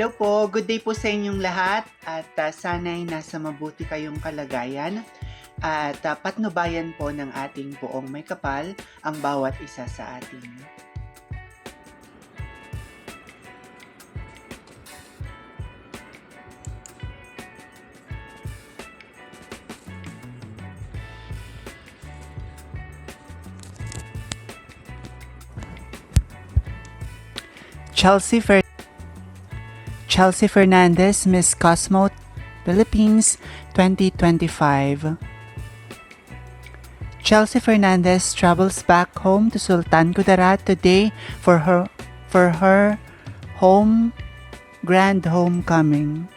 Hello po, good day po sa inyong lahat at sana'y nasa mabuti kayong kalagayan at patnubayan po ng ating poong may kapal ang bawat isa sa atin. Chelsea Fernandez, Miss Cosmo Philippines 2025. Chelsea Fernandez travels back home to Sultan Kudarat today for her grand homecoming.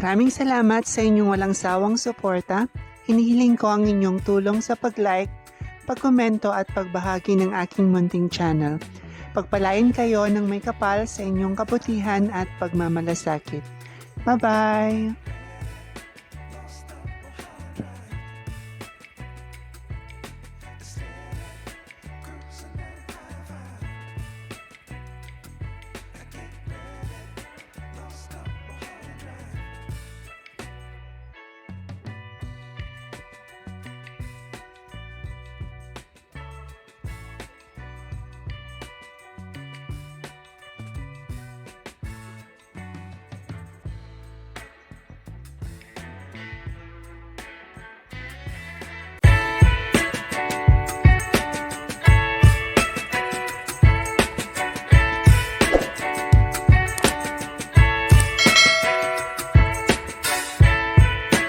Maraming salamat sa inyong walang sawang suporta. Hinihiling ko ang inyong tulong sa pag-like, pag-komento at pagbahagi ng aking munting channel. Pagpalain kayo ng may kapal sa inyong kabutihan at pagmamalasakit. Bye-bye!